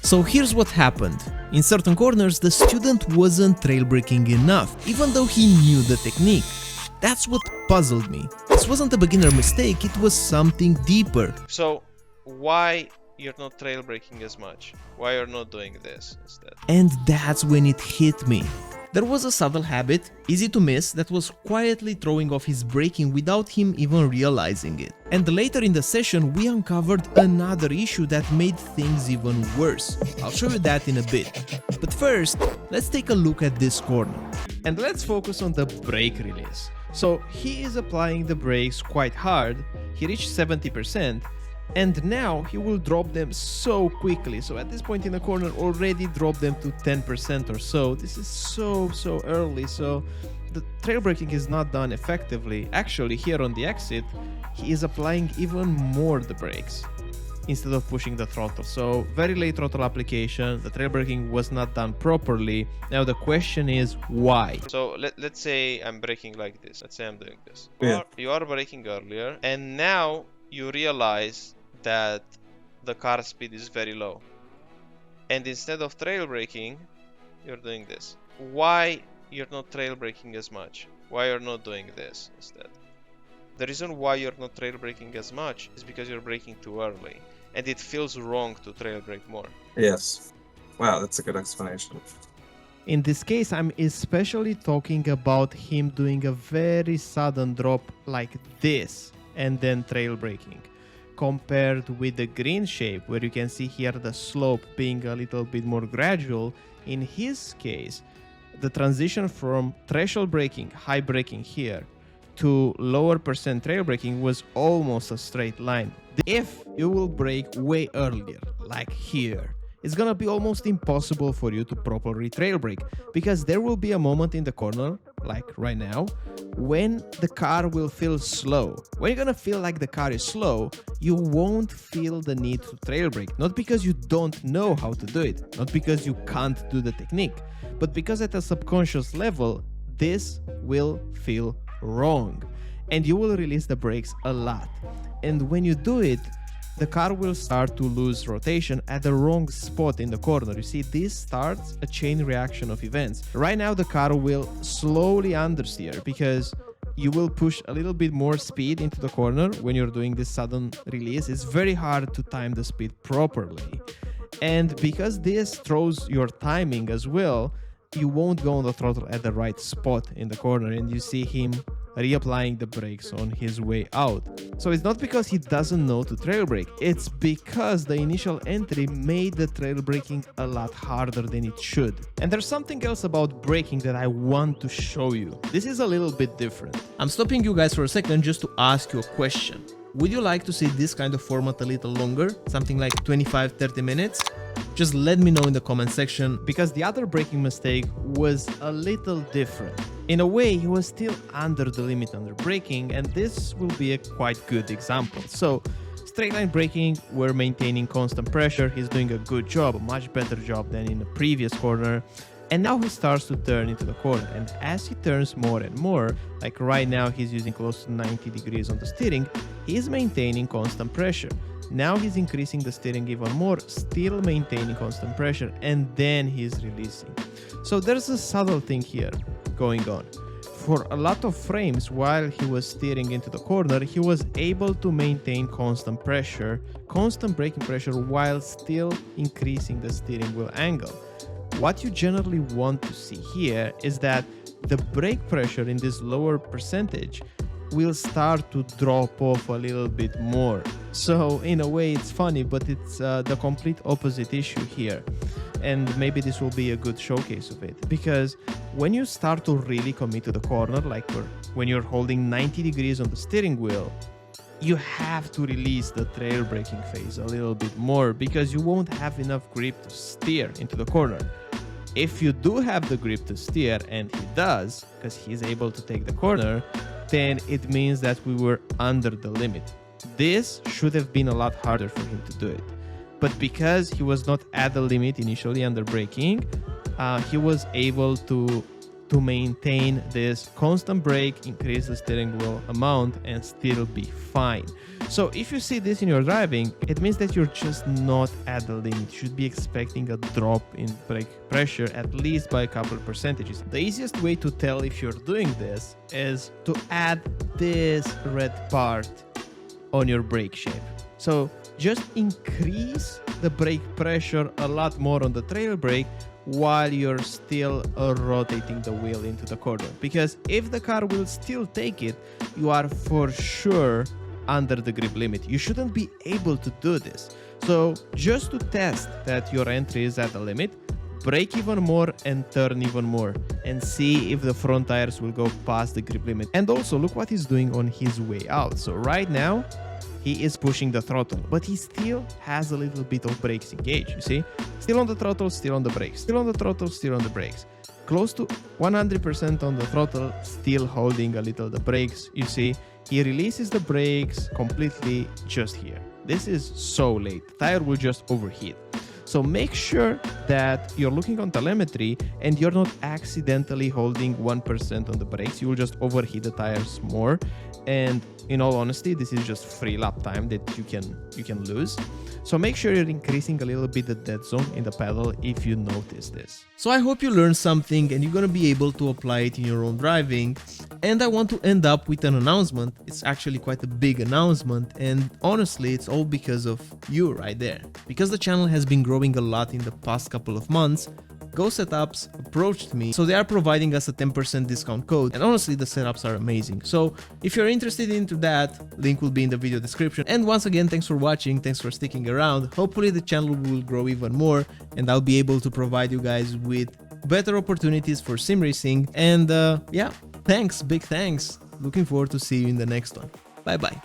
So here's what happened. In certain corners, the student wasn't trail braking enough, even though he knew the technique. That's what puzzled me. This wasn't a beginner mistake, it was something deeper. So why you're not trail braking as much? Why you're not doing this instead? And that's when it hit me. There was a subtle habit, easy to miss, that was quietly throwing off his braking without him even realizing it. And later in the session, we uncovered another issue that made things even worse. I'll show you that in a bit. But first, let's take a look at this corner. And let's focus on the brake release. So he is applying the brakes quite hard, he reached 70%, and now he will drop them so quickly. So at this point in the corner already dropped them to 10% or so. This is so early, so the trail braking is not done effectively. Actually, here on the exit, he is applying even more the brakes instead of pushing the throttle. So very late throttle application, the trail braking was not done properly. Now the question is why? So let's say I'm braking like this. Let's say I'm doing this. Yeah. You are braking earlier, and now you realize that the car speed is very low. And instead of trail braking, you're doing this. Why you're not trail braking as much? Why you're not doing this instead? The reason why you're not trail braking as much is because you're braking too early. And it feels wrong to trail brake more. Yes. Wow, that's a good explanation. In this case, I'm especially talking about him doing a very sudden drop like this and then trail braking, compared with the green shape where you can see here the slope being a little bit more gradual. In his case, the transition from threshold braking, high braking here, to lower percent trail braking was almost a straight line. If you will brake way earlier, like here, it's gonna be almost impossible for you to properly trail brake, because there will be a moment in the corner, like right now, when the car will feel slow. When you're gonna feel like the car is slow, you won't feel the need to trail brake, not because you don't know how to do it, not because you can't do the technique, but because at a subconscious level, this will feel wrong, and you will release the brakes a lot. And when you do it, the car will start to lose rotation at the wrong spot in the corner. You see, this starts a chain reaction of events. Right now, the car will slowly understeer because you will push a little bit more speed into the corner when you're doing this sudden release. It's very hard to time the speed properly. And because this throws your timing as well, you won't go on the throttle at the right spot in the corner, and you see him reapplying the brakes on his way out. So it's not because he doesn't know to trail brake, it's because the initial entry made the trail braking a lot harder than it should. And there's something else about braking that I want to show you. This is a little bit different. I'm stopping you guys for a second just to ask you a question. Would you like to see this kind of format a little longer? Something like 25-30 minutes? Just let me know in the comment section, because the other braking mistake was a little different. In a way, he was still under the limit under braking, and this will be a quite good example. So, straight line braking, we're maintaining constant pressure, he's doing a good job, a much better job than in the previous corner. And now he starts to turn into the corner, and as he turns more and more, like right now he's using close to 90 degrees on the steering, he's maintaining constant pressure. Now he's increasing the steering even more, still maintaining constant pressure, and then he's releasing. So there's a subtle thing here going on. For a lot of frames while he was steering into the corner, he was able to maintain constant pressure, constant braking pressure, while still increasing the steering wheel angle. What you generally want to see here is that the brake pressure in this lower percentage will start to drop off a little bit more. So in a way it's funny, but it's the complete opposite issue here. And maybe this will be a good showcase of it, because when you start to really commit to the corner, like when you're holding 90 degrees on the steering wheel, you have to release the trail braking phase a little bit more, because you won't have enough grip to steer into the corner. If you do have the grip to steer, and he does, because he's able to take the corner, then it means that we were under the limit. This should have been a lot harder for him to do it. But because he was not at the limit initially under braking, he was able to to maintain this constant brake, increase the steering wheel amount, and still be fine. So if you see this in your driving, it means that you're just not at the limit. You should be expecting a drop in brake pressure at least by a couple of percentages. The easiest way to tell if you're doing this is to add this red part on your brake shape. So just increase the brake pressure a lot more on the trail brake while you're still rotating the wheel into the corner. Because if the car will still take it, you are for sure under the grip limit. You shouldn't be able to do this. So just to test that your entry is at the limit, brake even more and turn even more and see if the front tires will go past the grip limit. And also look what he's doing on his way out. So right now, he is pushing the throttle, but he still has a little bit of brakes engaged, you see? Still on the throttle, still on the brakes, still on the throttle, still on the brakes. Close to 100% on the throttle, still holding a little the brakes, you see? He releases the brakes completely just here. This is so late, the tire will just overheat. So make sure that you're looking on telemetry and you're not accidentally holding 1% on the brakes. You will just overheat the tires more. And in all honesty, this is just free lap time that you can lose. So make sure you're increasing a little bit the dead zone in the pedal if you notice this. So I hope you learned something and you're gonna be able to apply it in your own driving. And I want to end up with an announcement. It's actually quite a big announcement, and honestly, it's all because of you right there. Because the channel has been growing a lot in the past couple of months, Go Setups approached me, so they are providing us a 10% discount code, and honestly the setups are amazing. So if you're interested into that, link will be in the video description. And once again, thanks for watching, thanks for sticking around. Hopefully the channel will grow even more and I'll be able to provide you guys with better opportunities for sim racing. And yeah, thanks, big thanks. Looking forward to see you in the next one. Bye bye.